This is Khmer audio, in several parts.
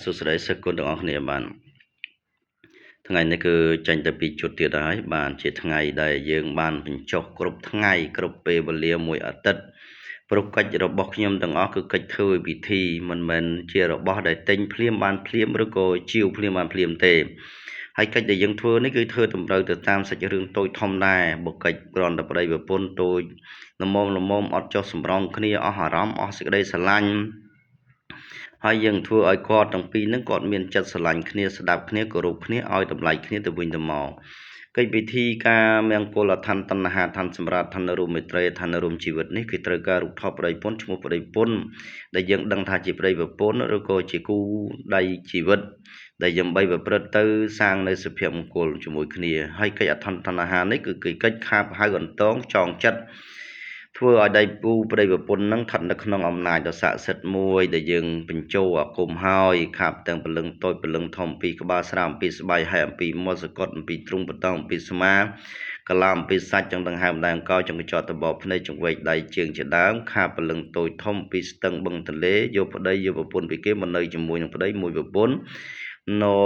សួស្តីសិស្សគុណទាំងអស់គ្នាបានថ្ងៃនេះគឺចេញទៅពីជុតទៀតហើយបានជាថ្ងៃដែលយើងបានបញ្ចុះគ្រប់ថ្ងៃគ្រប់ពេលវេលាមួយអាទិត្យព្រោះកិច្ចរបស់ខ្ញុំទាំងអស់គឺកិច្ចធ្វើពិធីមិនមែនជារបស់ដែលទិញភ្លាមបានភ្លាមឬក៏ជាវភ្លាមបានភ្លាមទេហើយកិច្ចដែលយើងធ្វើនេះគឺធ្វើតម្រូវទៅតាមសាច់រឿងតូចធំដែរបើកិច្ចគ្រាន់តែប្តីប្រពន្ធតូចល្មមអត់ចុះសម្រងគ្នាអស់អារម្មណ៍អស់សេចក្តីស្រឡាញ់ហើយយើងធ្វើឲ្យគាត់ទាំងពីរហ្នឹងគាត់មានចិត្តស្រឡាញ់គ្នាស្ដាប់គ្នាគោរពគ្នាឲ្យតម្លៃគ្នាទៅវិញទៅមកកិច្ចពិធីការមង្គលឋានតណ្ហាឋានសម្រាប់ឋានរួមមេត្រីឋានរួមជីវិតនេះគឺត្រូវការរូបថតប្តីប្រពន្ធឈ្មោះប្តីប្រពន្ធដែលយើងដឹងថាជាប្តីប្រពន្ធឬក៏ជាគូដៃជីវិតដែលយើងបីប្រព្រឹត្តទៅសាងនៅសុភមង្គលជាមួយគ្នាហើយកិច្ចអឋានតណ្ហានេះគឺកិច្ចខាបហៅអន្តងចងចិត្តធ្វើឲ្យដៃគូប្តីប្រពន្ធនឹងស្ថិតនៅក្នុងអំណាចដ៏ស័ក្តិសិទ្ធិមួយដែលយើងបញ្ចូលអាគមហើយខាបទាំងពលឹងតូចពលឹងធំពីក្បាលស្រាអំពីស្បែកហើយអំពីមាត់សកត់អំពីទ្រូងបតងអំពីស្មាកឡាអំពីសាច់ចង្ដង្ហើមដៃអង្គចង្កចតបភ្នែកចង្វេកដៃជើងជាដើមខាបពលឹងតូចធំពីស្ទឹងបឹងទន្លេយកប្តីយកប្រពន្ធពីគេមកនៅជាមួយនឹងប្តីមួយប្រពន្ធណូ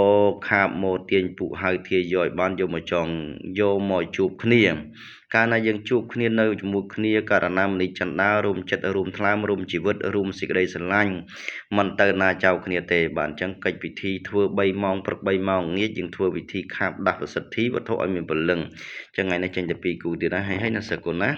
ខាបមកទាញពួកហៅធាយឲ្យបានយកមកចង់យកមកជួបគ្នាកាលណាយើងជួបគ្នានៅជាមួយគ្នាករណីមនីចន្ទារួមចិត្តរួមថ្លើមរួមជីវិតរួមសេចក្តីស្រឡាញ់មិនទៅណាចោលគ្នាទេបាទអញ្ចឹងកិច្ចពិធីធ្វើ3ម៉ោងព្រឹក3ម៉ោងងាយយើងធ្វើពិធីខាបដាស់ប្រសិទ្ធិវត្ថុឲ្យមានពលឹងអញ្ចឹងថ្ងៃនេះចេញទៅពីគូទៀតហើយណាសិស្សគុណណា